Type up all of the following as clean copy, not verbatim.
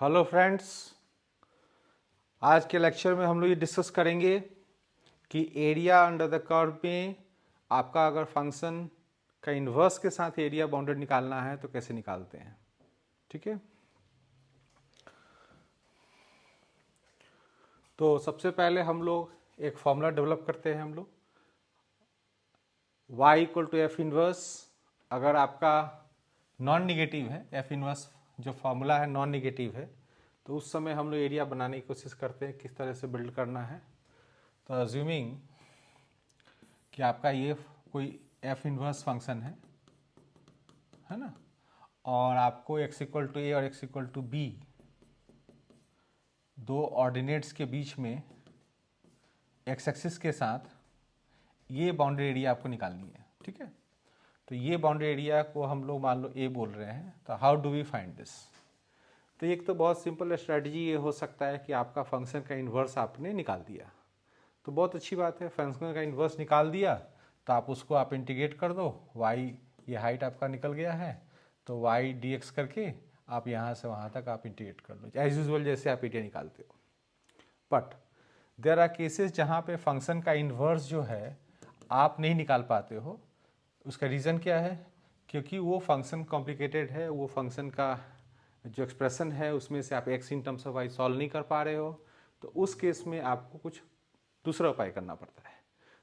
Hello friends. आज के lecture में हम लोग ये डिस्कस करेंगे कि एरिया अंडर द कर्व में आपका अगर फंक्शन का इन्वर्स के साथ एरिया बाउंडेड निकालना है तो कैसे निकालते हैं। ठीक है, तो सबसे पहले हम लोग एक फॉर्मूला डेवलप करते हैं। हम लोग y equal to F inverse, अगर आपका नॉन निगेटिव है, एफ इनवर्स जो फॉर्मूला है नॉन निगेटिव है, तो उस समय हम लोग एरिया बनाने की कोशिश करते हैं किस तरह से बिल्ड करना है। तो अज्यूमिंग कि आपका ये कोई एफ इनवर्स फंक्शन है ना, और आपको x इक्वल टू ए और x इक्वल टू बी दो ऑर्डिनेट्स के बीच में x एक्सिस के साथ ये बाउंड्री एरिया आपको निकालनी है। ठीक है, तो ये बाउंड्री एरिया को हम लोग मान लो ए बोल रहे हैं, तो how do we find this. तो एक तो बहुत सिंपल स्ट्रेटजी ये हो सकता है कि आपका फंक्शन का इन्वर्स आपने निकाल दिया, तो बहुत अच्छी बात है। फंक्शन का इन्वर्स निकाल दिया तो आप उसको आप इंटीग्रेट कर दो, y ये हाइट आपका निकल गया है, तो y dx करके आप यहाँ से वहाँ तक आप इंटीग्रेट कर लो एज यूजुअल जैसे आप एरिया निकालते हो। बट देयर आर केसेस जहाँ पे फंक्शन का इन्वर्स जो है आप नहीं निकाल पाते हो। उसका रीज़न क्या है? क्योंकि वो फंक्शन कॉम्प्लिकेटेड है, वो फंक्शन का जो एक्सप्रेशन है उसमें से आप x in terms of y solve नहीं कर पा रहे हो, तो उस केस में आपको कुछ दूसरा उपाय करना पड़ता है।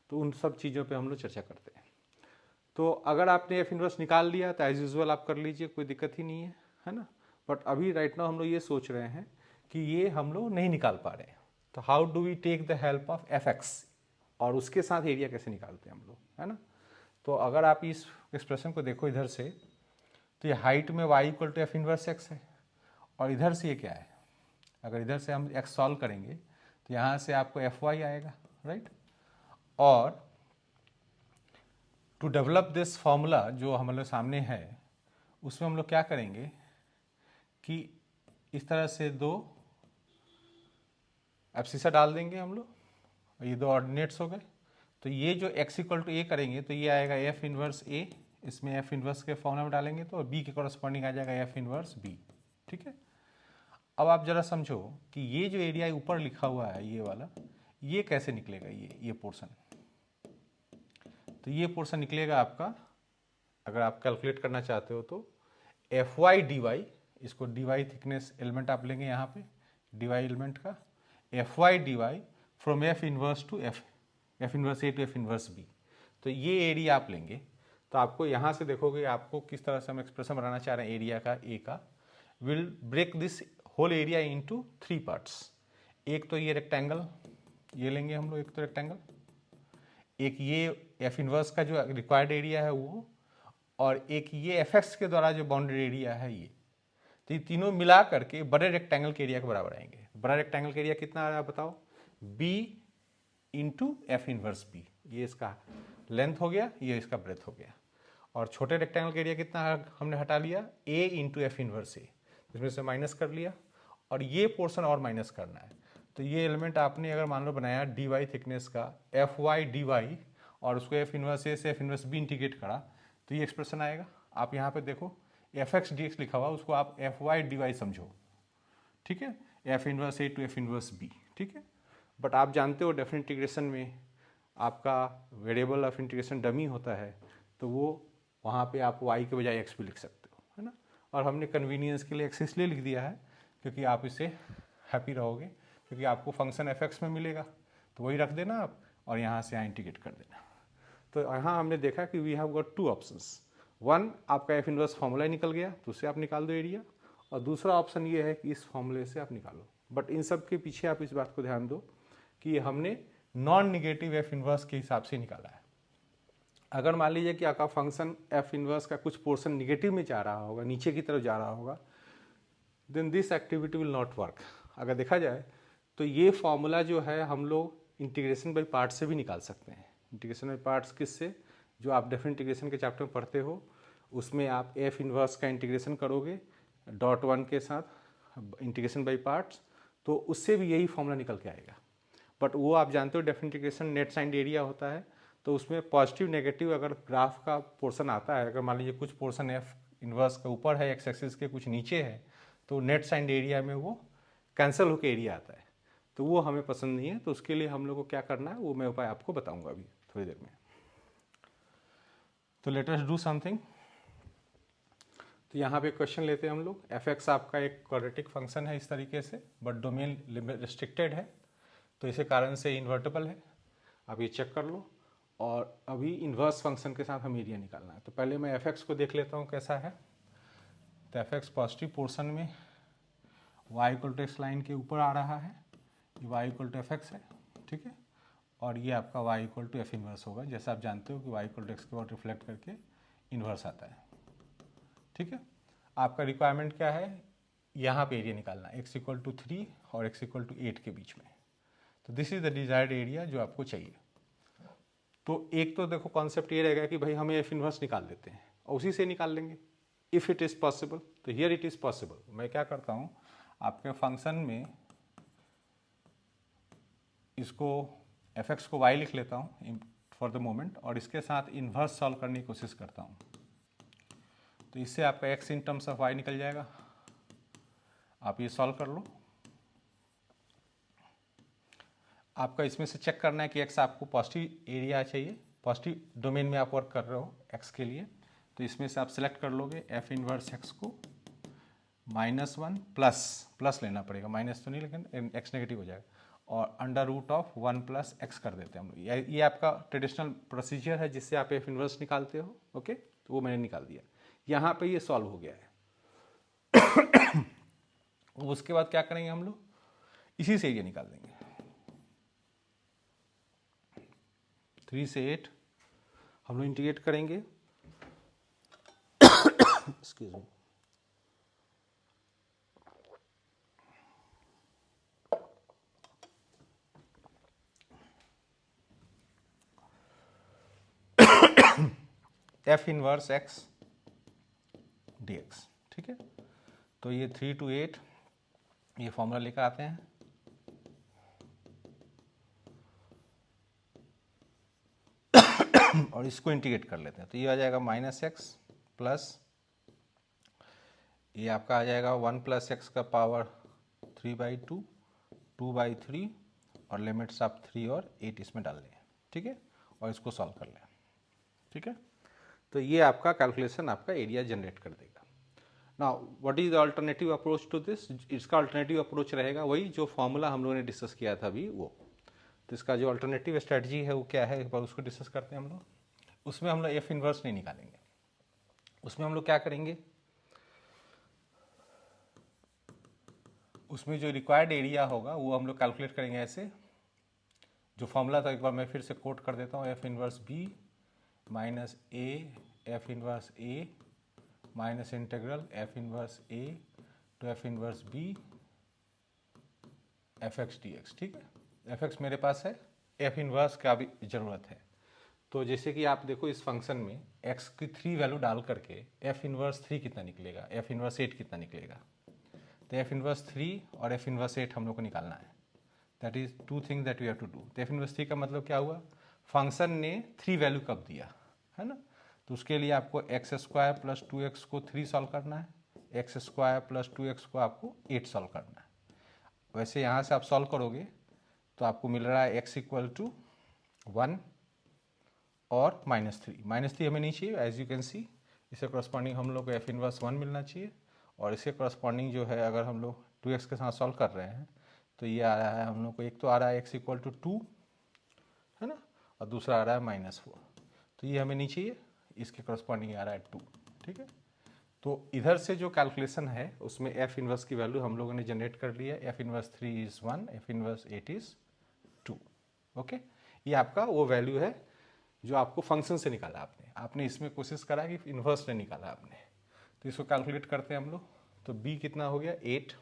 तो उन सब चीज़ों पे हम लोग चर्चा करते हैं। तो अगर आपने एफ इनवर्स निकाल लिया तो एज यूजुअल आप कर लीजिए, कोई दिक्कत ही नहीं है ना। बट अभी राइट नाउ हम लोग ये सोच रहे हैं कि ये हम लोग नहीं निकाल पा रहे हैं, तो how do we take the help of F X, और उसके साथ एरिया कैसे निकालते हैं हम लोग, है ना। तो अगर आप इस एक्सप्रेशन को देखो इधर से, तो ये हाइट में y equal to F inverse x है, और इधर से ये क्या है, अगर इधर से हम x सॉल्व करेंगे तो यहाँ से आपको एफ वाई आएगा, राइट। और टू डेवलप दिस फार्मूला जो हम लोग सामने है, उसमें हम लोग क्या करेंगे कि इस तरह से दो एब्सिसा डाल देंगे हम लोग, ये दो ऑर्डिनेट्स हो गए। तो ये जो x इक्वल टू ए करेंगे तो ये आएगा एफ इनवर्स ए, इसमें एफ इनवर्स के फॉर्मूला में डालेंगे तो बी के कॉरस्पॉन्डिंग आ जाएगा एफ इनवर्स बी। ठीक है, अब आप जरा समझो कि ये जो एरिया ऊपर लिखा हुआ है ये वाला, ये कैसे निकलेगा, ये पोर्शन। तो ये पोर्शन निकलेगा आपका, अगर आप कैलकुलेट करना चाहते हो तो एफ वाई डी वाई, इसको डी वाई थिकनेस एलिमेंट आप लेंगे यहाँ पे, डी वाई एलिमेंट का F Y D Y from F inverse to F inverse A to F inverse B. तो ये एरिया आप लेंगे, तो आपको यहाँ से देखोगे आपको किस तरह से हम एक्सप्रेशन बनाना चाह रहे हैं एरिया का ए का। Will break this whole area into three parts. एक तो ये रेक्टेंगल, ये लेंगे हम लोग, एक तो रेक्टेंगल, एक ये एफ इनवर्स का जो रिक्वायर्ड एरिया है वो, और एक ये एफ एक्स के द्वारा जो बाउंड्री एरिया है ये। तो ये तीनों मिला करके बड़े रेक्टेंगल के एरिया के बराबर आएंगे। बड़ा रेक्टेंगल का एरिया कितना आ रहा है बताओ, B into F inverse B, ये इसका लेंथ हो गया, ये इसका ब्रेथ हो गया। और छोटे रेक्टेंगल का एरिया कितना हमने हटा लिया, ए इंटू एफ इनवर्स ए, इसमें से माइनस कर लिया, और ये पोर्शन और माइनस करना है। तो ये एलिमेंट आपने अगर मान लो बनाया डी वाई थिकनेस का एफ वाई डी वाई, और उसको एफ इनवर्स ए से एफ इनवर्स बी इंटीग्रेट करा, तो ये एक्सप्रेशन आएगा। आप यहाँ पे देखो एफ एक्स डी एक्स लिखा हुआ, उसको आप एफ वाई डी वाई समझो। ठीक है, F inverse A to F inverse B. ठीक है, बट आप जानते हो डेफिनेट इंटीग्रेशन में आपका वेरिएबल ऑफ इंटीग्रेशन डमी होता है, तो वो वहाँ पे आप y के बजाय x भी लिख सकते हो, है ना। और हमने कन्वीनियंस के लिए x इसलिए लिख दिया है क्योंकि आप इससे हैप्पी रहोगे, क्योंकि आपको फंक्शन fx में मिलेगा तो वही रख देना आप, और यहाँ से यहाँ इंटीग्रेट कर देना। तो यहाँ हमने देखा कि we have got two options. One, आपका एफ इनवर्स फॉर्मूला निकल गया तो उससे आप निकाल दो एरिया, और दूसरा ऑप्शन ये है कि इस फॉर्मूले से आप निकालो। बट इन सब के पीछे आप इस बात को ध्यान दो कि हमने नॉन निगेटिव एफ इनवर्स के हिसाब से निकाला है। अगर मान लीजिए कि आपका फंक्शन एफ इनवर्स का कुछ पोर्शन निगेटिव में जा रहा होगा, नीचे की तरफ जा रहा होगा, then this activity will not work. अगर देखा जाए तो ये फॉर्मूला जो है हम लोग इंटीग्रेशन बाई पार्ट्स से भी निकाल सकते हैं। इंटीग्रेशन बाई पार्ट्स किससे, जो आप डेफिनेट इंटीग्रेशन के चैप्टर में पढ़ते हो, उसमें आप एफ इनवर्स का इंटीग्रेशन करोगे डॉट वन के साथ इंटीग्रेशन बाई पार्ट्स, तो उससे भी यही फॉर्मूला निकल के आएगा। बट वो आप जानते हो definite integration net signed area होता है, तो उसमें पॉजिटिव नेगेटिव अगर ग्राफ का पोर्शन आता है, अगर मान लीजिए कुछ पोर्शन एफ इनवर्स के ऊपर है एक्स एक्सिस के, कुछ नीचे है, तो नेट साइंड एरिया में वो कैंसिल होकर एरिया आता है, तो वो हमें पसंद नहीं है। तो उसके लिए हम लोग को क्या करना है वो मैं उपाय आपको बताऊंगा अभी थोड़ी देर में। तो लेट अस डू समथिंग। तो यहाँ पे क्वेश्चन लेते हैं हम लोग। एफ एक्स आपका एक क्वाड्रेटिक फंक्शन है इस तरीके से, बट डोमेन रिस्ट्रिक्टेड है, तो इसी कारण से इन्वर्टेबल है। आप ये चेक कर लो। और अभी इन्वर्स फंक्शन के साथ हम एरिया निकालना है। तो पहले मैं एफ एक्स को देख लेता हूँ कैसा है। तो एफ एक्स पॉजिटिव पोर्शन में Y equal to x line के ऊपर आ रहा है, ये Y equal to F X है, ठीक है। और ये आपका Y equal to F inverse होगा, जैसा आप जानते हो कि वाई इक्वल टू एक्स के बाद रिफ्लेक्ट करके इन्वर्स आता है, ठीक है। आपका रिक्वायरमेंट क्या है, यहाँ पे एरिया निकालना है एक्स इक्वल टू 3 और एक्स इक्वल टू 8 के बीच में। तो this is the desired area जो आपको चाहिए। तो एक तो देखो कॉन्सेप्ट ये रहेगा कि भाई हमें एफ इन्वर्स निकाल देते हैं और उसी से निकाल लेंगे इफ इट इज पॉसिबल। तो हियर इट इज पॉसिबल। मैं क्या करता हूँ, आपके फंक्शन में इसको एफ एक्स को वाई लिख लेता हूँ फॉर द मोमेंट, और इसके साथ इन्वर्स सॉल्व करने की कोशिश करता हूँ। तो इससे आपका X in terms of Y निकल जाएगा। आप ये सॉल्व कर लो। आपका इसमें से चेक करना है कि एक्स आपको पॉजिटिव एरिया चाहिए, पॉजिटिव डोमेन में आप वर्क कर रहे हो एक्स के लिए। तो इसमें से आप सेलेक्ट कर लोगे एफ इनवर्स एक्स को -1 प्लस लेना पड़ेगा, माइनस तो नहीं लेकिन एक्स नेगेटिव हो जाएगा, और under root of 1 plus X कर देते हैं हम लोग। ये आपका ट्रेडिशनल प्रोसीजर है जिससे आप एफ इनवर्स निकालते हो, ओके। तो वो मैंने निकाल दिया। यहाँ पे ये सॉल्व हो गया है। उसके बाद क्या करेंगे हम लोग, इसी से एरिया निकाल देंगे। 3 से 8 हम लोग इंटीग्रेट करेंगे। Excuse me. F inverse x D X, ठीक है। तो ये 3 to 8 ये फॉर्मूला लेकर आते हैं। और इसको इंटीग्रेट कर लेते हैं। तो ये आ जाएगा -x प्लस ये आपका आ जाएगा 1 + x का पावर 3/2, 2/3, और लिमिट्स आप 3 और 8 इसमें डाल लें, ठीक है। और इसको सॉल्व कर लें, ठीक है। तो ये आपका कैलकुलेशन आपका एरिया जनरेट कर देगा। Now what is the alternative approach to this. इसका अल्टरनेटिव अप्रोच रहेगा वही जो फॉर्मूला हम लोगों ने डिस्कस किया था अभी वो। तो इसका जो अल्टरनेटिव स्ट्रेटजी है वो क्या है, एक बार उसको डिस्कस करते हैं हम लोग। उसमें हम लोग एफ इनवर्स नहीं निकालेंगे। उसमें हम लोग क्या करेंगे, उसमें जो रिक्वायर्ड एरिया होगा वो हम लोग कैलकुलेट करेंगे ऐसे। जो फॉर्मूला था एक बार मैं फिर से कोट कर देता हूँ, F inverse B minus A F inverse A minus integral F inverse A to F inverse B F X D X, ठीक है। एफ एक्स मेरे पास है, एफ इनवर्स का भी ज़रूरत है। तो जैसे कि आप देखो इस फंक्शन में x की 3 वैल्यू डाल करके एफ इनवर्स 3 कितना निकलेगा, एफ इनवर्स 8 कितना निकलेगा। तो एफ इनवर्स 3 और एफ इनवर्स 8 हम लोग को निकालना है। That is 2 things that we have to do. तो एफ इनवर्स 3 का मतलब क्या हुआ, फंक्शन ने 3 वैल्यू कब दिया है ना। तो उसके लिए आपको x² + 2x को 3 सॉल्व करना है, x² + 2x को आपको 8 सॉल्व करना है। वैसे यहाँ से आप सॉल्व करोगे तो आपको मिल रहा है x = 1 और -3 हमें नहीं चाहिए। एज यू कैन सी इसे करस्पॉन्डिंग हम लोग को एफ इनवर्स 1 मिलना चाहिए, और इसके करस्पॉन्डिंग जो है अगर हम लोग 2x के साथ सॉल्व कर रहे हैं तो ये आ रहा है हम लोग को, एक तो आ रहा है x = 2 है ना, और दूसरा आ रहा है -4। तो ये हमें नहीं चाहिए, इसके करस्पॉन्डिंग आ रहा है 2, ठीक है। तो इधर से जो कैलकुलेशन है उसमें एफ इनवर्स की वैल्यू हम लोगों ने जनरेट कर लिया। F inverse 3 is 1, F inverse 8 is 2, okay. ये आपका वो वैल्यू है जो आपको फंक्शन से निकाला आपने इसमें कोशिश करा कि इन्वर्स ने निकाला आपने। तो इसको कैलकुलेट करते हैं हम लोग। तो b कितना हो गया 8,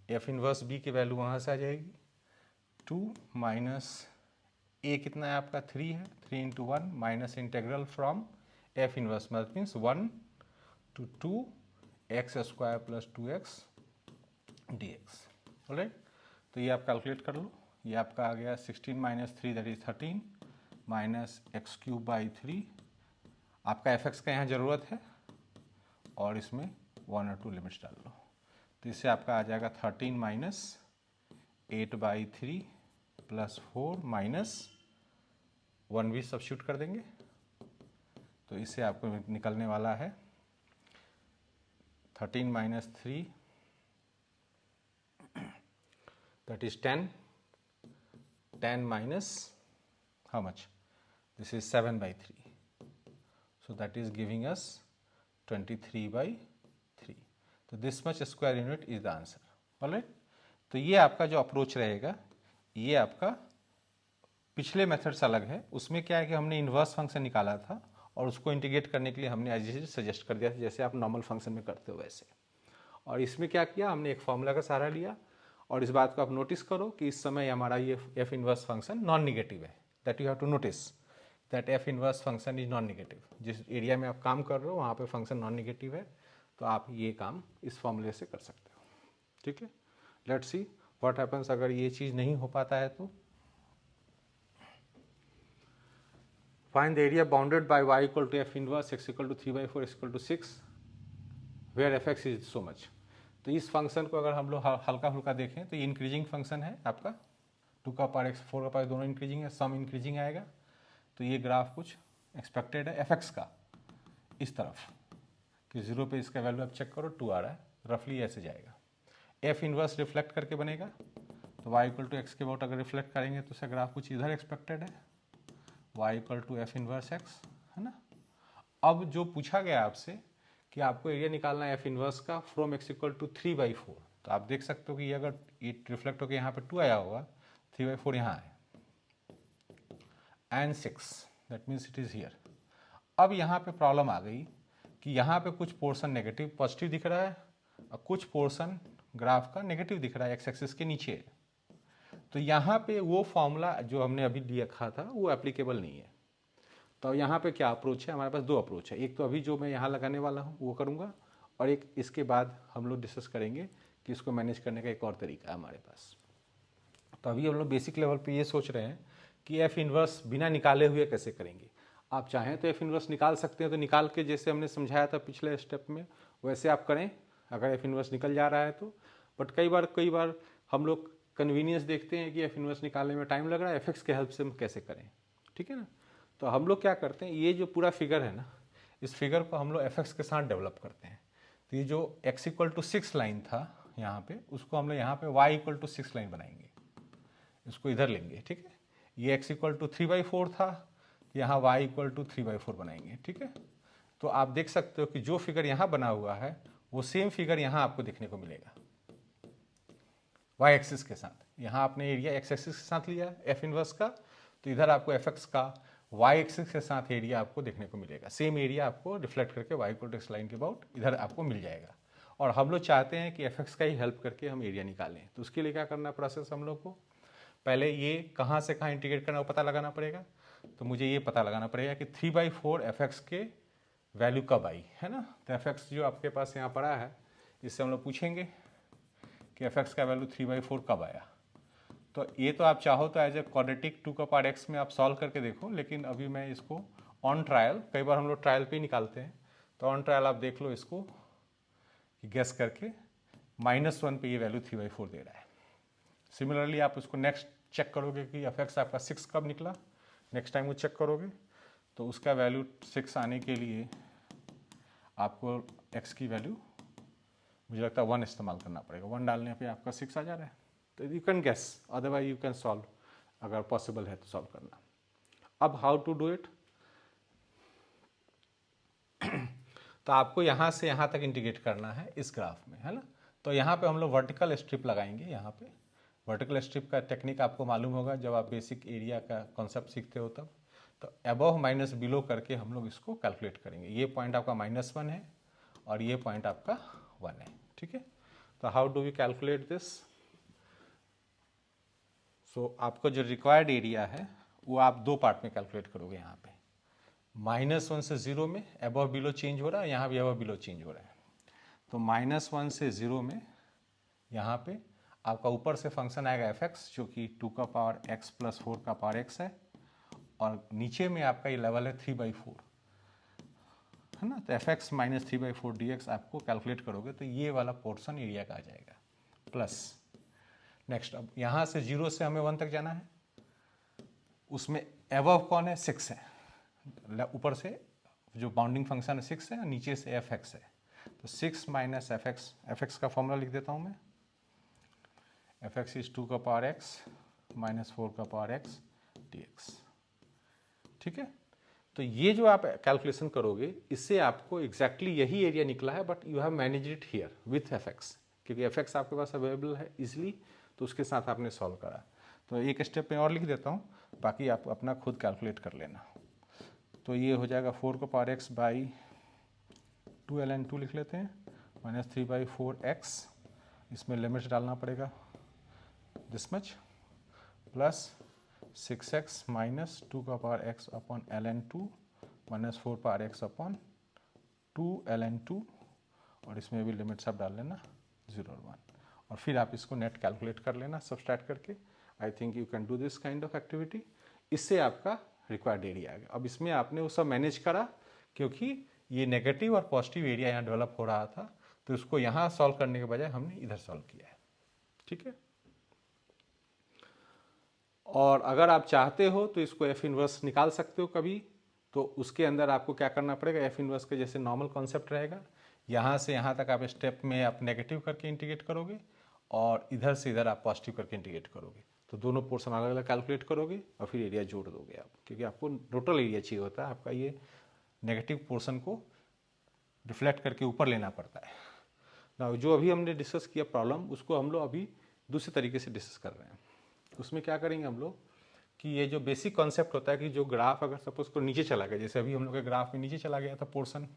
एफ इनवर्स b की वैल्यू वहाँ से आ जाएगी 2 माइनस a कितना है आपका 3 है, 3 × 1 minus integral from F inverse मतलब means 1 to 2 x² + 2x dx, alright. तो ये आप कैलकुलेट कर लो। ये आपका आ गया 16 - 3 दैट इज 13 -x³ / 3। आपका एफ एक्स का यहाँ ज़रूरत है और इसमें 1 और 2 लिमिट्स डाल लो। तो इससे आपका आ जाएगा 13 माइनस 8/3 प्लस 4 माइनस 1 भी सब्स्टिट्यूट कर देंगे। तो इससे आपको निकलने वाला है 13 minus 3 that is 10 minus how much, this is 7/3, so that is giving us 23/3, तो this much square unit is the answer, alright। तो ये आपका जो अप्रोच रहेगा, ये आपका पिछले मेथड से अलग है। उसमें क्या है कि हमने इन्वर्स फंक्शन निकाला था और उसको इंटीग्रेट करने के लिए हमने एज इट इज सजेस्ट कर दिया था, जैसे आप नॉर्मल फंक्शन में करते हो वैसे। और इसमें क्या किया, हमने एक फॉर्मूला का सहारा लिया। और इस बात को आप नोटिस करो कि इस समय हमारा ये F inverse function non negative है। That you have to notice that F inverse function is non negative. जिस एरिया में आप काम कर रहे हो वहाँ पे फंक्शन नॉन निगेटिव है, तो आप ये काम इस फॉर्मूले से कर सकते हो। ठीक है, लेट्स सी व्हाट हैपन्स अगर ये चीज़ नहीं हो पाता है तो। Find the area bounded by y equal to F inverse x equal to 3/4 x equal to 6 where F x is so much. तो इस फंक्शन को अगर हम लोग हल्का फुल्का देखें तो ये इंक्रीजिंग फंक्शन है आपका, 2 का पावर x 4 का पावर दोनों इंक्रीजिंग है, सम इंक्रीजिंग आएगा। तो ये ग्राफ कुछ एक्सपेक्टेड है एफ एक्स का इस तरफ कि 0 पे इसका वैल्यू आप चेक करो 2 आ रहा है, रफली ऐसे जाएगा। एफ इनवर्स रिफ्लेक्ट करके बनेगा, तो y इक्वल टू एक्स के अबाउट अगर रिफ्लेक्ट करेंगे तो इसका ग्राफ कुछ इधर एक्सपेक्टेड है, y equal to F inverse x, है ना। अब जो पूछा गया आपसे कि आपको एरिया निकालना है एफ इनवर्स का फ्रॉम x इक्वल टू 3/4, तो आप देख सकते हो कि ये अगर ये रिफ्लेक्ट होकर यहाँ पे 2 आया होगा, 3/4 यहाँ है and 6, that means it is here. अब यहाँ पे प्रॉब्लम आ गई कि यहाँ पे कुछ पोर्शन नेगेटिव पॉजिटिव दिख रहा है और कुछ पोर्शन ग्राफ का नेगेटिव दिख रहा है, एक्स एक्सिस के नीचे है। तो यहाँ पे वो फॉर्मूला जो हमने अभी लिखा था वो एप्लीकेबल नहीं है। तो यहाँ पे क्या अप्रोच है, हमारे पास 2 अप्रोच है। एक तो अभी जो मैं यहाँ लगाने वाला हूँ वो करूँगा, और एक इसके बाद हम लोग डिस्कस करेंगे कि इसको मैनेज करने का एक और तरीका है हमारे पास। तो अभी हम लोग बेसिक लेवल पे ये सोच रहे हैं कि एफ इनवर्स बिना निकाले हुए कैसे करेंगे। आप चाहें तो एफ इनवर्स निकाल सकते हैं, तो निकाल के जैसे हमने समझाया था पिछले स्टेप में वैसे आप करें अगर एफ इनवर्स निकल जा रहा है तो। बट कई बार हम लोग कन्वीनियंस देखते हैं कि एफ इनवर्स निकालने में टाइम लग रहा है, एफ एक्स के हेल्प से हम कैसे करें, ठीक है ना। तो हम लोग क्या करते हैं, ये जो पूरा फिगर है ना, इस फिगर को हम लोग एफ एक्स के साथ डेवलप करते हैं। तो ये जो x इक्वल टू 6 लाइन था यहाँ पे, उसको हम लोग यहाँ पे y इक्वल टू 6 लाइन बनाएंगे, इसको इधर लेंगे, ठीक है। ये x इक्वल टू 3/4 था, यहाँ y इक्वल टू 3/4 बनाएंगे, ठीक है। तो आप देख सकते हो कि जो फिगर यहाँ बना हुआ है वो सेम फिगर यहाँ आपको देखने को मिलेगा y एक्सिस के साथ। यहाँ आपने एरिया x एक्सिस के साथ लिया एफ इनवर्स का, तो इधर आपको एफ एक्स का y एक्सिस के साथ एरिया आपको देखने को मिलेगा। सेम एरिया आपको रिफ्लेक्ट करके y equal to x line के अबाउट इधर आपको मिल जाएगा। और हम लोग चाहते हैं कि एफ एक्स का ही हेल्प करके हम एरिया निकालें। तो उसके लिए क्या करना प्रोसेस, हम लोग को पहले ये कहाँ से कहाँ इंटीग्रेट करना वो पता लगाना पड़ेगा। तो मुझे ये पता लगाना पड़ेगा कि 3/4 एफ एक्स के वैल्यू कब आई, है ना। तो एफ एक्स जो आपके पास यहाँ पड़ा है, इससे हम लोग पूछेंगे कि एफ एक्स का वैल्यू 3/4 कब आया। तो ये तो आप चाहो तो एज ए क्वाड्रेटिक 2 का पावर एक्स में आप सॉल्व करके देखो, लेकिन अभी मैं इसको ऑन ट्रायल, कई बार हम लोग ट्रायल पे ही निकालते हैं, तो ऑन ट्रायल आप देख लो इसको कि गेस करके -1 पे ये वैल्यू 3/4 दे रहा है। सिमिलरली आप उसको नेक्स्ट चेक करोगे कि एफ एक्स आपका 6 कब निकला, नेक्स्ट टाइम वो चेक करोगे तो उसका वैल्यू 6 आने के लिए आपको एक्स की वैल्यू मुझे लगता है 1 इस्तेमाल करना पड़ेगा। 1 डालने पे आपका 6 आ जा रहा है। तो you can guess, otherwise you can solve, अगर पॉसिबल है तो सॉल्व करना। अब हाउ टू डू इट, तो आपको यहाँ से यहाँ तक इंटीग्रेट करना है इस ग्राफ में, है ना। तो यहाँ पे हम लोग वर्टिकल स्ट्रिप लगाएंगे। यहाँ पे वर्टिकल स्ट्रिप का टेक्निक आपको मालूम होगा जब आप बेसिक एरिया का कॉन्सेप्ट सीखते हो तब। तो अबव माइनस बिलो करके हम लोग इसको कैलकुलेट करेंगे। ये पॉइंट आपका -1 है और ये पॉइंट आपका 1 है, ठीक है। तो how do we calculate this, so आपको जो रिक्वायर्ड एरिया है वो आप 2 पार्ट में कैलकुलेट करोगे। यहाँ पे -1 से 0 में अबव बिलो चेंज हो रहा है, यहाँ भी अबव बिलो चेंज हो रहा है। तो -1 से 0 में यहाँ पे आपका ऊपर से फंक्शन आएगा एफ एक्स, जो कि 2 का पावर x प्लस 4 का पावर x है, और नीचे में आपका ये लेवल है 3/4, है ना। तो एफ एक्स माइनस 3/4 dx आपको कैलकुलेट करोगे तो ये वाला पोर्शन एरिया का आ जाएगा प्लस। नेक्स्ट, अब यहाँ से 0 से हमें 1 तक जाना है, उसमें एबव कौन है, 6 है, ऊपर से जो बाउंडिंग फंक्शन है 6 है, नीचे से एफ एक्स है। तो 6 माइनस एफ एक्स का फॉर्मूला लिख देता हूँ मैं, एफ एक्स इज 2 का पावर एक्स माइनस 4 का पावर एक्स dx। ठीक है, तो ये जो आप कैलकुलेशन करोगे इससे आपको एग्जैक्टली यही एरिया निकला है, but you have manage it here with F x, क्योंकि एफ एक्स आपके पास अवेलेबल है इजली, तो उसके साथ आपने सॉल्व करा। तो एक स्टेप में और लिख देता हूँ, बाकी आप अपना खुद कैलकुलेट कर लेना। तो ये हो जाएगा 4 का पावर एक्स बाई 2 ln2 लिख लेते हैं, माइनस 3/4 एक्स, इसमें लिमिट्स डालना पड़ेगा this much, plus 6x minus 2 का power x upon ln2 minus 4 power x upon 2 ln2, और इसमें भी लिमिट्स आप डाल लेना 0 और 1, और फिर आप इसको नेट कैलकुलेट कर लेना सब्सट्रैक्ट करके। I think you can do this kind of activity. इससे आपका रिक्वायर्ड एरिया आ गया। अब इसमें आपने वो सब मैनेज करा, क्योंकि ये नेगेटिव और पॉजिटिव एरिया यहाँ डेवलप हो रहा था, तो उसको यहाँ सॉल्व करने के बजाय हमने इधर सॉल्व किया है। ठीक है, और अगर आप चाहते हो तो इसको एफ इनवर्स निकाल सकते हो कभी, तो उसके अंदर आपको क्या करना पड़ेगा, एफ इनवर्स के जैसे नॉर्मल कॉन्सेप्ट रहेगा, यहाँ से यहाँ तक आप स्टेप में आप नेगेटिव करके इंटीग्रेट करोगे, और इधर से इधर आप पॉजिटिव करके इंटीग्रेट करोगे, तो दोनों पोर्शन अलग अलग कैलकुलेट करोगे और फिर एरिया जोड़ दोगे आप, क्योंकि आपको टोटल एरिया चाहिए होता है, आपका ये नेगेटिव पोर्शन को रिफ्लेक्ट करके ऊपर लेना पड़ता है ना। जो अभी हमने डिस्कस किया प्रॉब्लम, उसको हम लोग अभी दूसरे तरीके से डिस्कस कर रहे हैं। उसमें क्या करेंगे हम लोग कि ये जो बेसिक कॉन्सेप्ट होता है कि जो ग्राफ अगर सपोज को नीचे चला गया, जैसे अभी हम लोग के ग्राफ में नीचे चला गया था पोर्शन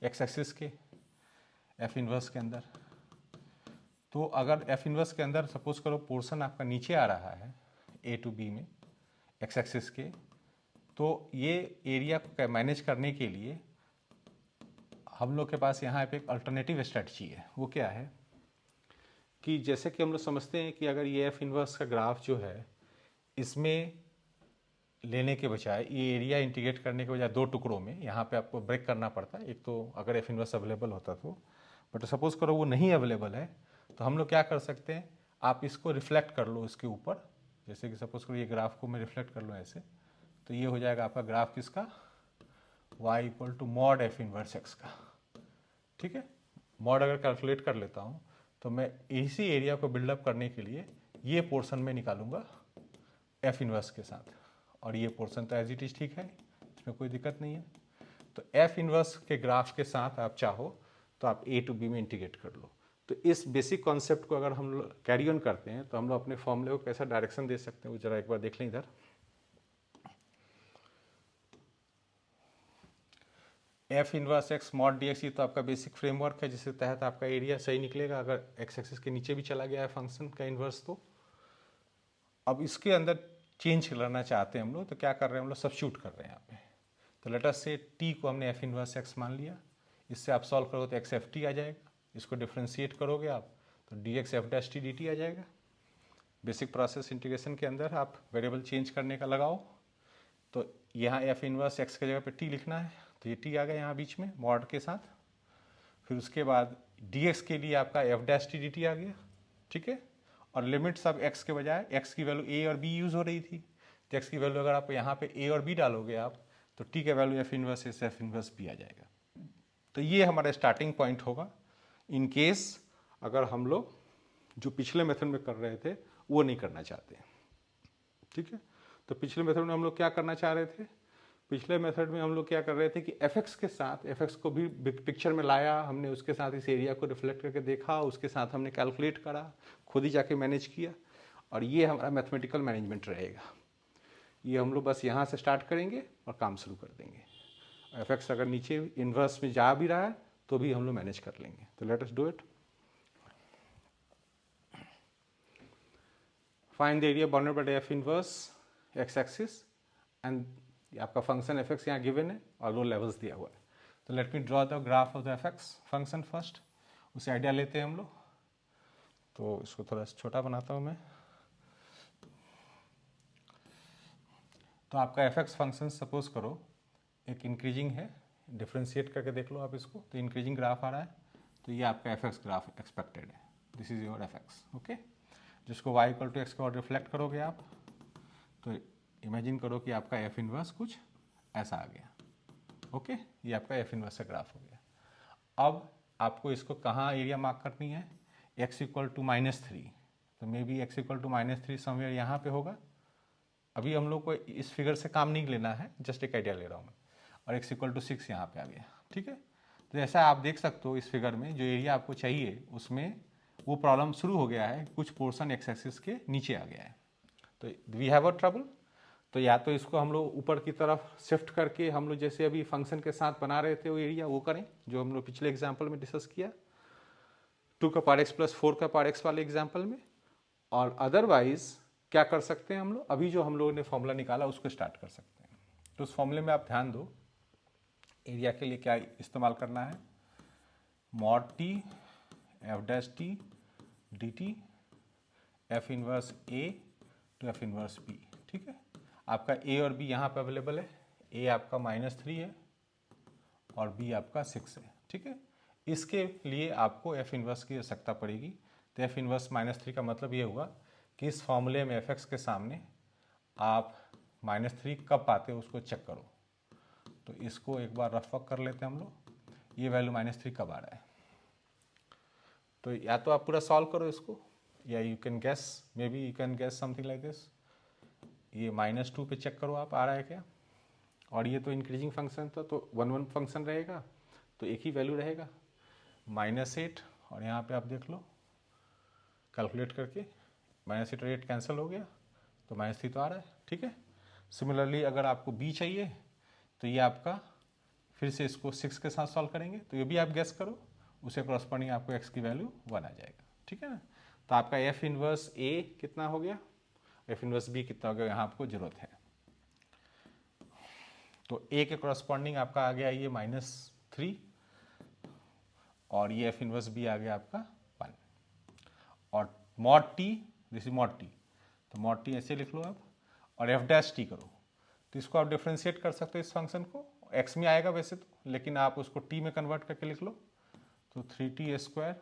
एक्स एक्सिस के एफ इनवर्स के अंदर, तो अगर एफ इनवर्स के अंदर सपोज करो पोर्शन आपका नीचे आ रहा है ए टू बी में एक्स एक्सिस के, तो ये एरिया को मैनेज करने के लिए हम लोग के पास यहाँ पे एक अल्टरनेटिव स्ट्रेटजी है। वो क्या है कि जैसे कि हम लोग समझते हैं कि अगर ये एफ इनवर्स का ग्राफ जो है, इसमें लेने के बजाय ये एरिया इंटीग्रेट करने के बजाय दो टुकड़ों में यहाँ पे आपको ब्रेक करना पड़ता है। एक तो अगर एफ इनवर्स अवेलेबल होता तो, बट सपोज करो वो नहीं अवेलेबल है, तो हम लोग क्या कर सकते हैं, आप इसको रिफ्लेक्ट कर लो इसके ऊपर, जैसे कि सपोज करो ये ग्राफ को मैं रिफ्लेक्ट कर लो ऐसे, तो ये हो जाएगा आपका ग्राफ किसका, y equal to mod f inverse x का। ठीक है, मॉड अगर कैलकुलेट कर लेता हूँ तो मैं इसी एरिया को बिल्डअप करने के लिए ये पोर्शन में निकालूंगा एफ इनवर्स के साथ, और ये पोर्शन तो एज इट इज ठीक है, इसमें कोई दिक्कत नहीं है। तो एफ इनवर्स के ग्राफ के साथ आप चाहो तो आप ए टू बी में इंटीग्रेट कर लो। तो इस बेसिक कॉन्सेप्ट को अगर हम लोग कैरी ऑन करते हैं तो हम लोग अपने फॉर्मूले को कैसा डायरेक्शन दे सकते हैं, वो जरा एक बार देख लें इधर। F inverse x mod D x, ये तो आपका बेसिक फ्रेमवर्क है जिसके तहत आपका एरिया सही निकलेगा अगर एक्स एक्सिस के नीचे भी चला गया है फंक्शन का इनवर्स। तो अब इसके अंदर चेंज करना चाहते हैं हम लोग, तो क्या कर रहे हैं हम लोग, सब्स्टिट्यूट कर रहे हैं यहाँ पे। तो लेट अस से टी को हमने एफ इनवर्स एक्स मान लिया, इससे आप सॉल्व करोगे तो एक्स एफ टी आ जाएगा, इसको डिफ्रेंशिएट करोगे आप तो D X F dash T D T आ जाएगा। बेसिक प्रोसेस इंटीग्रेशन के अंदर आप वेरिएबल चेंज करने का लगाओ, तो यहाँ एफ इनवर्स एक्स की जगह पे टी लिखना है, तो ये टी आ गया यहाँ बीच में मॉड के साथ। फिर उसके बाद डी एक्स के लिए आपका F dash T D T आ गया। ठीक है, और लिमिट्स अब एक्स के बजाय एक्स की वैल्यू ए और बी यूज़ हो रही थी, तो एक्स की वैल्यू अगर आप यहाँ पे ए और बी डालोगे आप, तो टी का वैल्यू एफ इनवर्स से एफ इनवर्स बी आ जाएगा। तो ये हमारा स्टार्टिंग पॉइंट होगा इन केस अगर हम लोग जो पिछले मेथड में कर रहे थे वो नहीं करना चाहते। ठीक है, तो पिछले मेथड में हम लोग क्या करना चाह रहे थे, पिछले मेथड में हम लोग क्या कर रहे थे कि एफ एक्स के साथ एफ एक्स को भी पिक्चर में लाया हमने, उसके साथ इस एरिया को रिफ्लेक्ट करके देखा, उसके साथ हमने कैलकुलेट करा, खुद ही जाके मैनेज किया, और ये हमारा मैथमेटिकल मैनेजमेंट रहेगा। ये हम लोग बस यहाँ से स्टार्ट करेंगे और काम शुरू कर देंगे। एफ एक्स अगर नीचे इन्वर्स में जा भी रहा है तो भी हम लोग मैनेज कर लेंगे। तो let us do it. Find the area bounded bye F inverse x axis, and आपका फंक्शन एफ एक्स यहाँ गिवन है और दो लेवल्स दिया हुआ है। तो let me draw the graph of the F x function first. उसे आइडिया लेते हैं हम लोग, तो इसको थोड़ा छोटा बनाता हूँ मैं। तो आपका एफ एक्स फंक्शन सपोज करो एक इंक्रीजिंग है, डिफ्रेंशिएट करके देख लो आप इसको, तो इंक्रीजिंग ग्राफ आ रहा है, तो ये आपका एफ एक्स ग्राफ एक्सपेक्टेड है, this is your F x. Okay, जिसको वाई इक्वल टू एक्स के और रिफ्लेक्ट करोगे आप, तो इमेजिन करो कि आपका एफ इनवर्स कुछ ऐसा आ गया। ओके, ये आपका एफ इनवर्स का ग्राफ हो गया। अब आपको इसको कहाँ एरिया मार्क करनी है, एक्स इक्वल टू -3, तो maybe x equal to -3 somewhere यहाँ पे होगा। अभी हम लोग को इस फिगर से काम नहीं लेना है, जस्ट एक आइडिया ले रहा हूँ मैं, और एक्स इक्वल टू 6 यहाँ पे आ गया। ठीक है, तो जैसा आप देख सकते हो इस फिगर में जो एरिया आपको चाहिए उसमें वो प्रॉब्लम शुरू हो गया है, कुछ पोर्शन एक्स एक्सिस के नीचे आ गया है, तो वी हैव अ ट्रबल। तो या तो इसको हम लोग ऊपर की तरफ शिफ्ट करके हम लोग जैसे अभी फंक्शन के साथ बना रहे थे वो एरिया वो करें, जो हम लोग पिछले एग्जाम्पल में डिस्कस किया 2 का पावर एक्स प्लस 4 का पावर एक्स वाले एग्जाम्पल में। और अदरवाइज क्या कर सकते हैं हम लोग, अभी जो हम लोगों ने फॉर्मूला निकाला उसको स्टार्ट कर सकते हैं। तो उस फॉर्मूले में आप ध्यान दो, एरिया के लिए क्या इस्तेमाल करना है, mod t f dash T D t f inverse A to F inverse B. ठीक है, आपका ए और बी यहाँ पे अवेलेबल है, ए आपका -3 है और बी आपका 6 है। ठीक है, इसके लिए आपको एफ इनवर्स की आवश्यकता पड़ेगी, तो एफ इनवर्स -3 का मतलब ये हुआ कि इस फॉर्मूले में एफ एक्स के सामने आप -3 कब पाते हो उसको चेक करो। तो इसको एक बार रफ वर्क कर लेते हैं हम लोग, ये वैल्यू -3 कब आ रहा है, तो या तो आप पूरा सॉल्व करो इसको, या you can guess, maybe you can guess something like this, ये -2 पे चेक करो आप आ रहा है क्या, और ये तो इंक्रीजिंग फंक्शन था तो 1 फंक्शन रहेगा, तो एक ही वैल्यू रहेगा -8, और यहाँ पे आप देख लो कैलकुलेट करके -8 और 8 कैंसिल हो गया, तो -3 तो आ रहा है। ठीक है, सिमिलरली अगर आपको बी चाहिए तो ये आपका फिर से इसको 6 के साथ सॉल्व करेंगे, तो ये भी आप गेस करो, उसे कॉरस्पॉन्डिंग आपको एक्स की वैल्यू 1 आ जाएगा। ठीक है ना, तो आपका एफ इनवर्स ए कितना हो गया, एफ इनवर्स बी कितना हो गया, यहाँ आपको जरूरत है। तो ए के कॉरस्पॉन्डिंग आपका आ गया ये -3, और ये एफ इनवर्स बी आ गया आपका 1, और mod T, this is mod T, तो मॉड टी ऐसे लिख लो आप, और एफ डैश टी करो, तो इसको आप डिफ्रेंशिएट कर सकते हो इस फंक्शन को, एक्स में आएगा वैसे तो, लेकिन आप उसको टी में कन्वर्ट करके लिख लो, तो 3t²।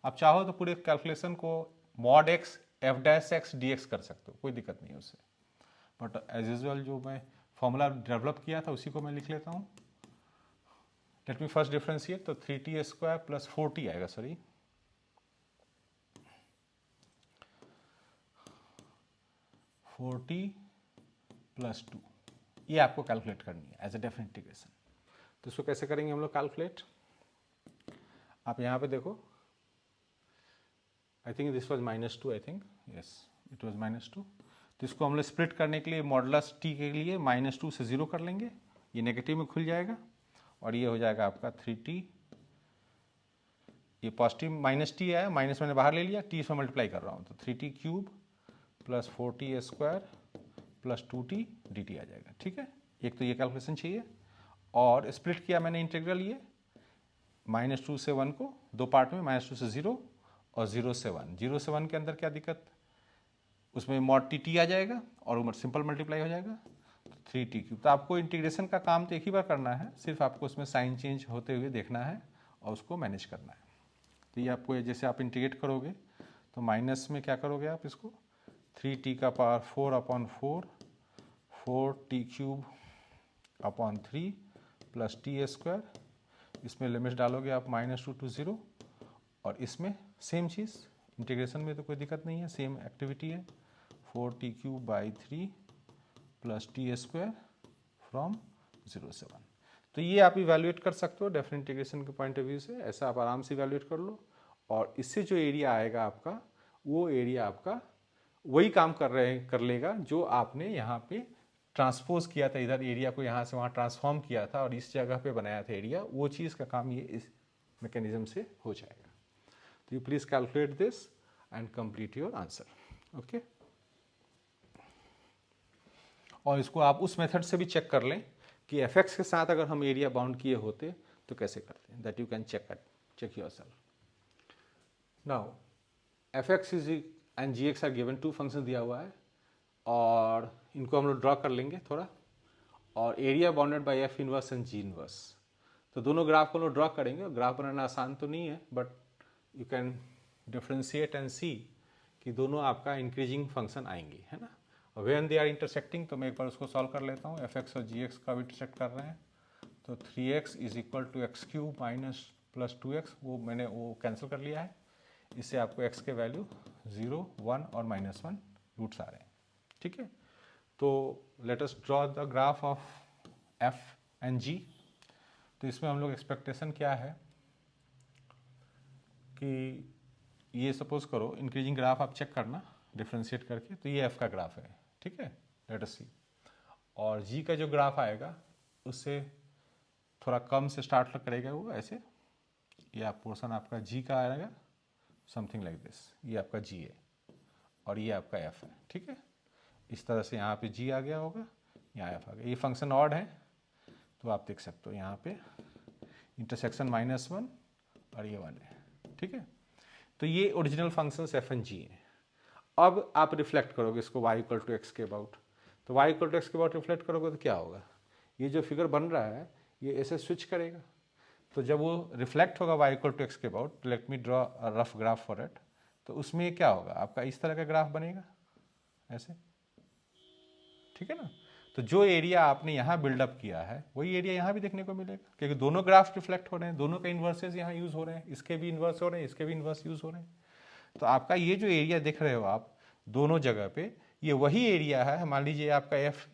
आप चाहो तो पूरे कैलकुलेशन को mod x F dash x D x कर सकते हो, कोई दिक्कत नहीं है उससे, बट एज यूजल जो मैं फॉर्मूला डेवलप किया था उसी को मैं लिख लेता हूँ। लेट मी फर्स्ट डिफ्रेंशिएट, तो 3t² प्लस 4t आएगा, सॉरी 4t प्लस 2, ये आपको कैलकुलेट करनी है एज ए डेफिनेट इंटीग्रेशन। तो इसको कैसे करेंगे हम लोग कैलकुलेट, आप यहाँ पे देखो, I think this was -2, I think yes it was -2, तो इसको हम लोग स्प्लिट करने के लिए मॉडुलस टी के लिए -2 से 0 कर लेंगे, ये नेगेटिव में खुल जाएगा, और ये हो जाएगा आपका 3t, ये पॉजिटिव -t आया, माइनस मैंने बाहर ले लिया, टी से मल्टीप्लाई कर रहा हूँ, तो 3t³ plus 4t² plus 2t dt आ जाएगा। ठीक है, एक तो ये कैलकुलेशन चाहिए, और स्प्लिट किया मैंने इंटीग्रल ये -2 से 1 को दो पार्ट में, -2 से 0 और 0 से 1, 0 से 1 के अंदर क्या दिक्कत, उसमें मॉड टी आ जाएगा और सिंपल मल्टीप्लाई हो जाएगा, तो 3t³। तो आपको इंटीग्रेशन का काम तो एक ही बार करना है, सिर्फ आपको उसमें साइन चेंज होते हुए देखना है और उसको मैनेज करना है। तो ये आपको जैसे आप इंटीग्रेट करोगे तो माइनस में क्या करोगे आप इसको, 3t का power 4/4 4t³ upon 3 plus t², इसमें लिमिट्स डालोगे आप -2 to 0, और इसमें सेम चीज़, इंटीग्रेशन में तो कोई दिक्कत नहीं है, सेम एक्टिविटी है, 4t³/3 प्लस t² फ्रॉम 0 से 1। तो ये आप इवैल्यूएट कर सकते हो डेफिनेट इंटीग्रेशन के पॉइंट ऑफ व्यू से, ऐसा आप आराम से इवैल्यूएट कर लो, और इससे जो एरिया आएगा आपका, वो एरिया आपका वही काम कर लेगा जो आपने यहाँ पे ट्रांसपोज किया था, इधर एरिया को यहाँ से वहाँ ट्रांसफॉर्म किया था और इस जगह पे बनाया था एरिया, वो चीज़ का काम ये इस मैकेनिज्म से हो जाएगा। तो you please calculate this and complete your answer. Okay, और इसको आप उस मेथड से भी चेक कर लें कि एफ एक्स के साथ अगर हम एरिया बाउंड किए होते तो कैसे करते हैं, that you can check yourself. Now f x is and g x are given, 2 function दिया हुआ है, और इनको हम लोग ड्रॉ कर लेंगे थोड़ा, और area bounded bye F inverse and ji inverse. तो दोनों ग्राफ को हम लोग ड्रॉ करेंगे। ग्राफ बनाना आसान तो नहीं है, but you can differentiate and see कि दोनों आपका इंक्रीजिंग फंक्शन आएंगे, है ना। और व्हेन दे आर इंटरसेक्टिंग, तो मैं एक बार उसको सॉल्व कर लेता हूँ। एफ एक्स और जी एक्स का भी इंटरसेक्ट कर रहे हैं, तो 3x is equal to x cube minus plus 2x, वो मैंने वो कैंसिल कर लिया है। इससे आपको x के वैल्यू 0, 1 और -1 रूट्स आ रहे हैं, ठीक है। तो let us draw the graph of f and g। तो इसमें हम लोग एक्सपेक्टेशन क्या है कि ये सपोज करो इंक्रीजिंग ग्राफ आप चेक करना डिफ्रेंशिएट करके, तो ये f का ग्राफ है, ठीक है। लेट अस सी। और g का जो ग्राफ आएगा उससे थोड़ा कम से स्टार्ट करेगा वो ऐसे। ये आप पोर्शन आपका g का आएगा समथिंग लाइक दिस, ये आपका g है और ये आपका f है, ठीक है। इस तरह से यहाँ पे g आ गया होगा, यहाँ f आ गया। ये फंक्शन ऑड है तो आप देख सकते हो यहाँ पे इंटरसेक्शन -1 और ये 1 है, ठीक है। तो ये original functions f and g हैं। अब आप रिफ्लेक्ट करोगे इसको y इक्वल टू एक्स के अबाउट, तो y इक्वल टू एक्स के अबाउट रिफ्लेक्ट करोगे तो क्या होगा, ये जो फिगर बन रहा है ये ऐसे स्विच करेगा। तो जब वो रिफ्लेक्ट होगा y इक्वल टू एक्स के about, let me draw a rough graph for it, तो उसमें क्या होगा आपका इस तरह का ग्राफ बनेगा ऐसे, ठीक है ना। तो जो एरिया आपने यहाँ बिल्डअप किया है वही एरिया यहाँ भी देखने को मिलेगा, क्योंकि दोनों ग्राफ रिफ्लेक्ट हो रहे हैं, दोनों के इन्वर्सेस यहाँ यूज हो रहे हैं, इसके भी इन्वर्स हो रहे हैं, इसके भी इन्वर्स यूज हो रहे हैं। तो आपका ये जो एरिया देख रहे हो आप दोनों जगह पे, ये वही एरिया है। मान लीजिए आपका एफ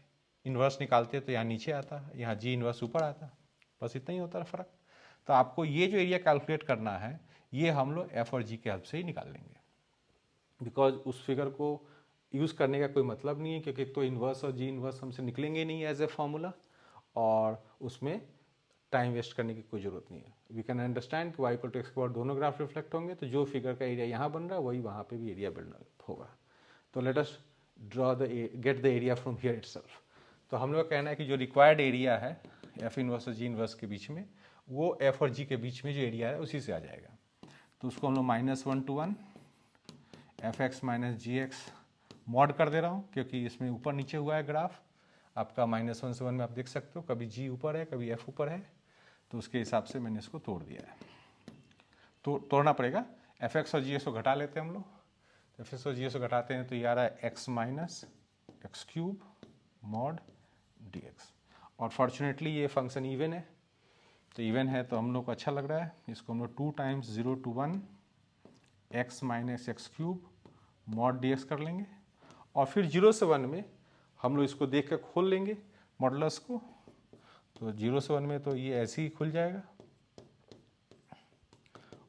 इन्वर्स निकालते तो यहाँ नीचे आता, यहाँ जी इन्वर्स ऊपर आता, बस इतना ही होता है फर्क। तो आपको ये जो एरिया कैलकुलेट करना है ये हम लोग एफ और जी के हेल्प से ही निकाल लेंगे, बिकॉज उस फिगर को यूज़ करने का कोई मतलब नहीं है, क्योंकि तो इन्वर्स और जी इन्वर्स हमसे निकलेंगे नहीं एज ए फॉर्मूला, और उसमें टाइम वेस्ट करने की कोई ज़रूरत नहीं है। वी कैन अंडरस्टैंड कि वाई इक्वल टू एक्स के बाद दोनों ग्राफ रिफ्लेक्ट होंगे, तो जो फिगर का एरिया यहाँ बन रहा है वही वहाँ पे भी एरिया बिल्ड होगा। तो let us draw the get the area from here itself. तो हम लोग का कहना है कि जो रिक्वायर्ड एरिया है एफ इनवर्स और जी इनवर्स के बीच में, वो एफ और जी के बीच में जो एरिया है उसी से आ जाएगा। तो उसको हम लोग -1 to 1 f x minus g x mod कर दे रहा हूँ, क्योंकि इसमें ऊपर नीचे हुआ है ग्राफ आपका। -1 से 1 में आप देख सकते हो कभी जी ऊपर है कभी एफ ऊपर है, तो उसके हिसाब से मैंने इसको तोड़ दिया है। तो तोड़ना पड़ेगा। एफ एक्स और जी एक्स को घटा लेते हैं हम लोग। एफ एक्स और जी एक्स को घटाते हैं तो ये आ रहा है x minus x cube mod D x. और फॉर्चुनेटली ये फंक्शन इवन है, तो इवन है तो हम लोग को अच्छा लग रहा है। इसको हम लोग 2 times 0 to 1 x minus x cube mod D x कर लेंगे, और फिर 0 से 1 में हम लोग इसको देख कर खोल लेंगे मॉडुलस को। तो 0 से 1 में तो ये ऐसे ही खुल जाएगा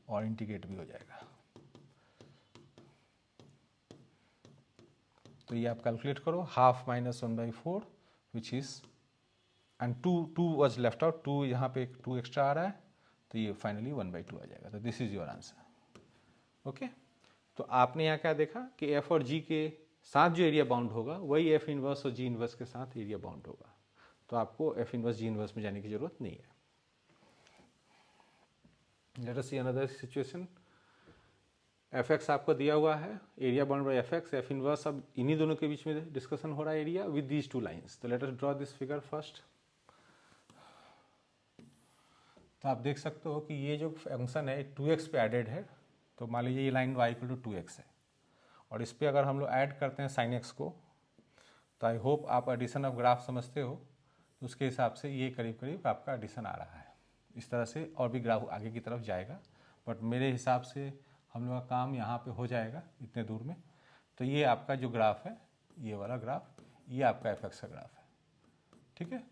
और इंटीग्रेट भी हो जाएगा। तो ये आप कैलकुलेट करो, half -1/4 which is, and 2 was left out, 2 यहाँ पे 2 एक्स्ट्रा आ रहा है, तो ये फाइनली 1/2 आ जाएगा। तो this is your answer. Okay, तो आपने यहाँ क्या देखा कि एफ और जी के साथ जो एरिया बाउंड होगा वही एफ इनवर्स और जी इनवर्स के साथ एरिया बाउंड होगा। तो आपको एफ इनवर्स जी इनवर्स में जाने की जरूरत नहीं है। Let us see another situation. F x आपको दिया हुआ है, area bound by F x, F inverse. अब इन्हीं दोनों के बीच में डिस्कशन हो रहा है एरिया विद दीज 2 लाइंस। तो let us draw this figure first. तो आप देख सकते हो कि ये जो फंक्शन है 2x पे एडेड है। तो मान लीजिए ये line y equal to 2x है, और इस पर अगर हम लोग ऐड करते हैं साइन x को, तो आई होप आप एडिशन ऑफ ग्राफ समझते हो। तो उसके हिसाब से ये करीब करीब आपका एडिशन आ रहा है। इस तरह से और भी ग्राफ आगे की तरफ जाएगा, बट मेरे हिसाब से हम लोग का काम यहाँ पे हो जाएगा इतने दूर में। तो ये आपका जो ग्राफ है, ये वाला ग्राफ, ये आपका एफ एक्स का ग्राफ है, ठीक है।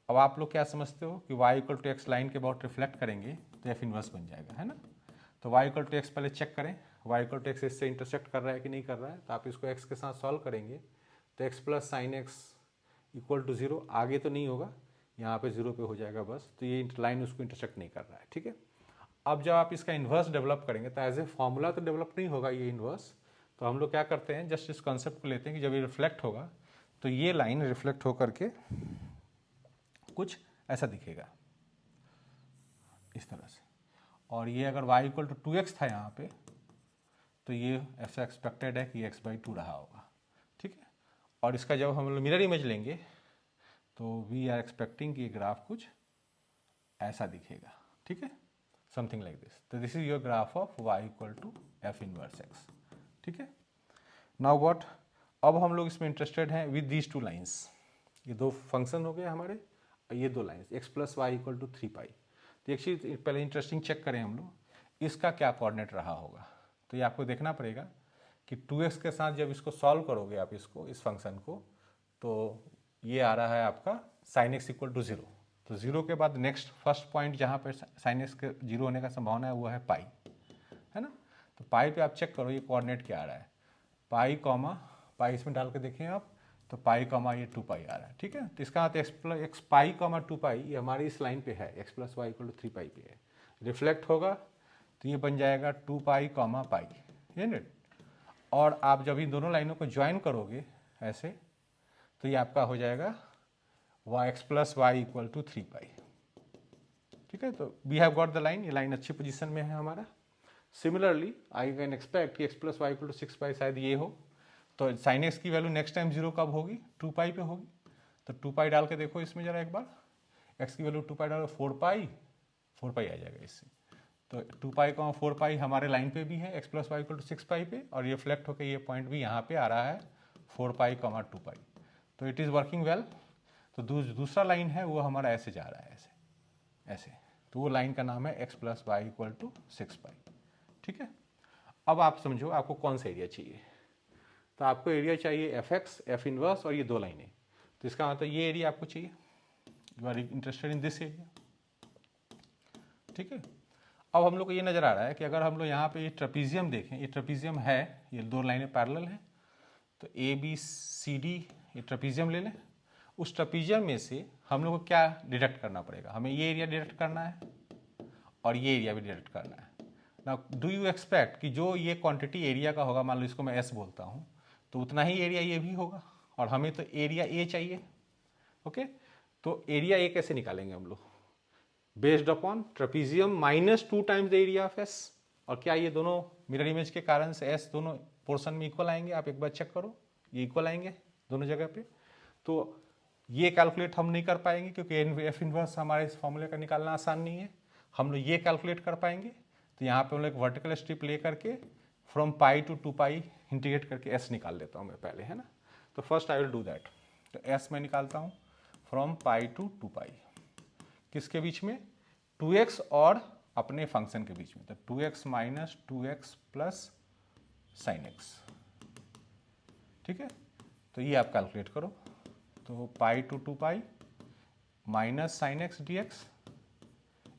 अब आप लोग क्या समझते हो कि y equal to x line के अबाउट रिफ्लेक्ट करेंगे तो एफ इनवर्स बन जाएगा, है ना। तो y इक्वल टू एक्स पहले चेक करें, y इक्वल टू एक्स इससे इंटरसेक्ट कर रहा है कि नहीं कर रहा है। तो आप इसको x के साथ सॉल्व करेंगे तो x plus sine x equal to 0, आगे तो नहीं होगा, यहाँ पे 0 पे हो जाएगा बस। तो ये लाइन उसको इंटरसेक्ट नहीं कर रहा है, ठीक है। अब जब आप इसका इन्वर्स डेवलप करेंगे तो एज ए फॉर्मूला तो डेवलप नहीं होगा ये इन्वर्स। तो हम लोग क्या करते हैं, जस्ट इस कॉन्सेप्ट को लेते हैं कि जब ये रिफ्लेक्ट होगा तो ये लाइन रिफ्लेक्ट होकर के कुछ ऐसा दिखेगा इस तरह से। और ये अगर y इक्वल टू 2x था यहाँ पे, तो ये ऐसा एक्सपेक्टेड है कि x/2 रहा होगा, ठीक है। और इसका जब हम लोग मिरर इमेज लेंगे तो वी आर एक्सपेक्टिंग कि ये ग्राफ कुछ ऐसा दिखेगा, ठीक है, समथिंग लाइक दिस। तो this is your graph of y equal to F inverse x, ठीक है। नाउ व्हाट, अब हम लोग इसमें इंटरेस्टेड हैं विद दीज टू लाइन्स। ये दो फंक्शन हो गए हमारे और ये दो lines x plus y equal to 3 pi. तो एक चीज़ पहले इंटरेस्टिंग चेक करें हम लोग, इसका क्या कोऑर्डिनेट रहा होगा। तो ये आपको देखना पड़ेगा कि 2x के साथ जब इसको सॉल्व करोगे आप इसको, इस फंक्शन को, तो ये आ रहा है आपका साइन एक्स इक्वल टू 0। तो 0 के बाद नेक्स्ट फर्स्ट पॉइंट जहाँ पर साइन एक्स के 0 होने का संभावना है वो है पाई, है ना। तो पाई पे आप चेक करो ये कोऑर्डिनेट क्या आ रहा है, पाई कॉमा पाई, इसमें डाल के देखें आप, तो पाई कॉमा ये 2 पाई आ रहा है, ठीक है। तो इसका मतलब एक्स पाई कॉमा 2 पाई ये हमारी इस लाइन पे है, x plus y equal to 3 pi पे है, रिफ्लेक्ट होगा तो ये बन जाएगा 2 पाई कॉमा पाई, है। और आप जब इन दोनों लाइनों को ज्वाइन करोगे ऐसे, तो ये आपका हो जाएगा x plus y equal to 3 pi, ठीक है। तो we have got the line, ये लाइन अच्छी पोजीशन में है हमारा। सिमिलरली आई कैन एक्सपेक्ट कि x plus y equal to 6 pi शायद ये हो, तो साइन एक्स की वैल्यू नेक्स्ट टाइम 0 कब होगी, 2 पाई पे होगी। तो 2 पाई डाल के देखो इसमें जरा एक बार, x की वैल्यू 2 पाई डालो 4 पाई आ जाएगा इससे। तो 2 पाई का 4 पाई हमारे लाइन पे भी है, x plus y equal to 6 pi पे, और रिफ्लेक्ट होकर ये पॉइंट भी यहाँ पे आ रहा है 4 पाई कॉमा 2 पाई। तो इट इज़ वर्किंग वेल। तो दूसरा लाइन है वो हमारा ऐसे जा रहा है, ऐसे, तो वो लाइन का नाम है x plus y equal to 6 pi, ठीक है। अब आप समझो आपको कौन सा एरिया चाहिए। तो आपको एरिया चाहिए एफ एक्स, एफ इनवर्स और ये दो लाइनें। तो इसका मतलब ये एरिया आपको चाहिए, you are interested in this area, ठीक है। अब हम लोग को ये नज़र आ रहा है कि अगर हम लोग यहाँ पे ये ट्रेपीजियम देखें, ये ट्रेपीजियम है, ये दो लाइनें पैरेलल हैं, तो ए बी सी डी ये ट्रेपीजियम ले लें। उस ट्रेपीजियम में से हम लोग को क्या डिडक्ट करना पड़ेगा, हमें ये एरिया डिडक्ट करना है और ये एरिया भी डिडक्ट करना है। ना डू यू एक्सपेक्ट कि जो ये क्वांटिटी एरिया का होगा, मान लो इसको मैं एस बोलता हूँ, तो उतना ही एरिया ये भी होगा, और हमें तो एरिया ए चाहिए, ओके। तो एरिया ए कैसे निकालेंगे हम लोग, based upon trapezium minus 2 times the area of S. और क्या ये दोनों मिरर इमेज के कारण से एस दोनों पोर्शन में इक्वल आएंगे, आप एक बार चेक करो, ये इक्वल आएंगे दोनों जगह पे। तो ये कैलकुलेट हम नहीं कर पाएंगे क्योंकि एफ इनवर्स हमारे इस फॉर्मूले का निकालना आसान नहीं है, हम लोग ये कैलकुलेट कर पाएंगे। तो यहाँ पे हम लोग एक वर्टिकल स्ट्रिप ले करके from pi to 2 pi integrate करके एस निकाल लेता हूँ मैं पहले, है ना। तो first I will do that. तो एस मैं निकालता हूँ फ्रॉम पाई टू 2 पाई, किसके बीच में, 2x और अपने फंक्शन के बीच में। तो 2x minus 2x plus sine x, ठीक है। तो ये आप कैलकुलेट करो, तो pi to 2 pi minus sine X D X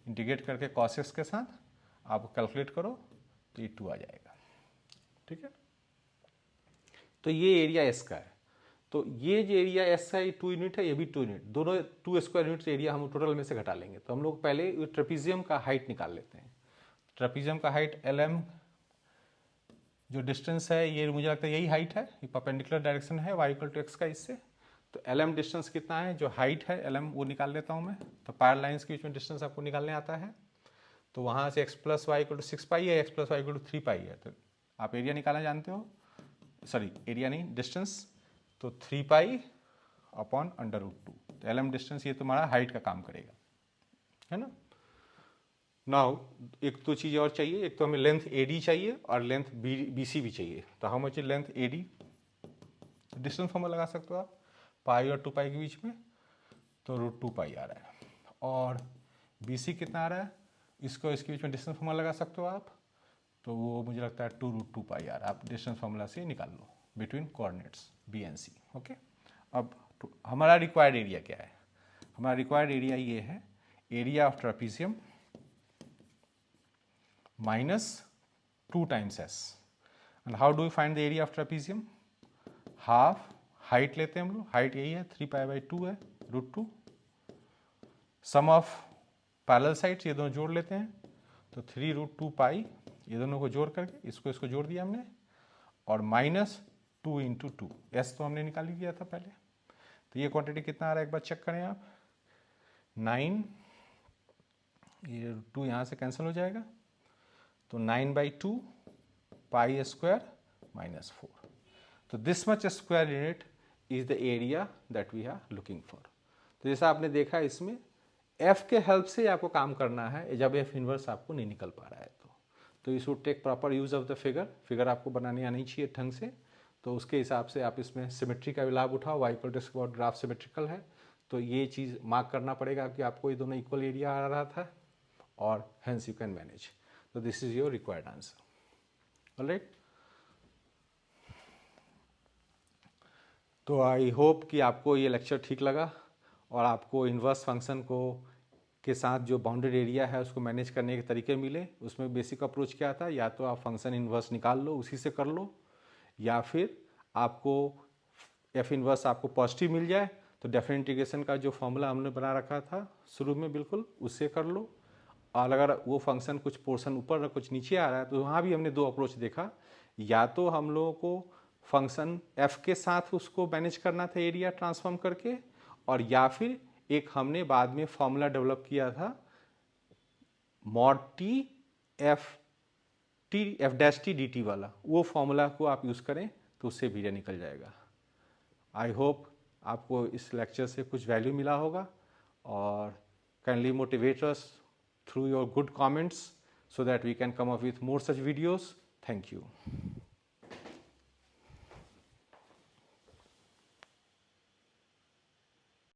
integrate करके कॉस एक्स के साथ आप कैलकुलेट करो, तो ये 2 आ जाएगा, ठीक है। तो ये एरिया एस का है। तो ये जो एरिया एस है ये 2 यूनिट है, ये भी 2 यूनिट, दोनों 2 स्क्वायर यूनिट एरिया हम टोटल में से घटा लेंगे। तो हम लोग पहले ट्रेपीजियम का हाइट निकाल लेते हैं। ट्रेपीजियम का हाइट एल एम, जो डिस्टेंस है ये मुझे लगता है यही हाइट है, ये परपेंडिकुलर डायरेक्शन है वाई इक्वल टू एक्स का इससे। तो एल एम डिस्टेंस कितना है, जो हाइट है एल एम वो निकाल लेता हूँ मैं। तो पैरेलल लाइंस के बीच में डिस्टेंस आपको निकालने आता है। तो वहाँ से x plus y equal to 6 pi है, x plus y equal to 3 pi है। तो आप एरिया निकालना जानते हो, सॉरी एरिया नहीं डिस्टेंस, तो 3 पाई अपॉन अंडर रूट 2। तो एल एम डिस्टेंस ये तुम्हारा हाइट का काम करेगा, है ना। नाउ एक तो चीज़ और चाहिए, एक तो हमें लेंथ ए डी चाहिए और लेंथ बी सी भी चाहिए। तो how much length A D, distance formula लगा सकते हो आप, पाई और 2 पाई के बीच में, तो रूट 2 पाई आ रहा है। और बी सी कितना आ रहा है, इसको इसके बीच में डिस्टेंस फॉर्मूला लगा सकते हो आप, तो वो मुझे लगता है 2 रूट 2 पाई आ रहा है। आप डिस्टेंस फॉर्मूला से निकाल लो between coordinates B and C, okay. अब हमारा रिक्वायर्ड एरिया क्या है, हमारा रिक्वायर्ड एरिया ये है, area of trapezium minus 2 times s. And how do we find the area of trapezium, half height लेते हैं हम लोग, हाइट यही है 3 पाई बाई 2 है root 2, sum of parallel sides ये दोनों जोड़ लेते हैं, तो 3 रूट 2 पाई, ये दोनों को जोड़ करके इसको जोड़ दिया हमने, और माइनस 2 इंटू 2, एस तो हमने निकाल ही दिया था पहले। तो ये क्वांटिटी कितना आ रहा है एक बार चेक करें आप, 9, ये 2 यहाँ से कैंसिल हो जाएगा, तो 9 बाई 2 पाई स्क्वायर माइनस 4। तो this much square unit is the area that we are looking for. तो जैसा आपने देखा इसमें एफ के हेल्प से आपको काम करना है जब एफ इनवर्स आपको नहीं निकल पा रहा है तो you should take proper use of the figure आपको बनाने आनी चाहिए ढंग से। तो उसके हिसाब से आप इसमें सिमेट्री का भी लाभ उठाओ, y equal to square graph symmetrical है तो ये चीज़ मार्क करना पड़ेगा कि आपको ये दोनों इक्वल एरिया आ रहा था और हेंस यू कैन मैनेज। तो this is your required answer. Alright, तो आई होप कि आपको ये लेक्चर ठीक लगा और आपको इन्वर्स फंक्शन को के साथ जो बाउंडेड एरिया है उसको मैनेज करने के तरीके मिले। उसमें बेसिक अप्रोच क्या था, या तो आप फंक्शन इन्वर्स निकाल लो उसी से कर लो, या फिर आपको एफ इन्वर्स आपको पॉजिटिव मिल जाए तो डेफिनेट इंटीग्रेशन का जो फॉर्मूला हमने बना रखा था शुरू में बिल्कुल उससे कर लो। और अगर वो फंक्शन कुछ पोर्शन ऊपर कुछ नीचे आ रहा है तो वहाँ भी हमने दो अप्रोच देखा, या तो हम लोगों को फंक्शन एफ के साथ उसको मैनेज करना था एरिया ट्रांसफॉर्म करके, और या फिर एक हमने बाद में फॉर्मूला डेवलप किया था mod t f dash T D T वाला, वो फॉर्मूला को आप यूज़ करें तो उससे भी निकल जाएगा। आई होप आपको इस लेक्चर से कुछ वैल्यू मिला होगा और kindly motivate us through your good comments so that we can come up with more such videos. Thank you.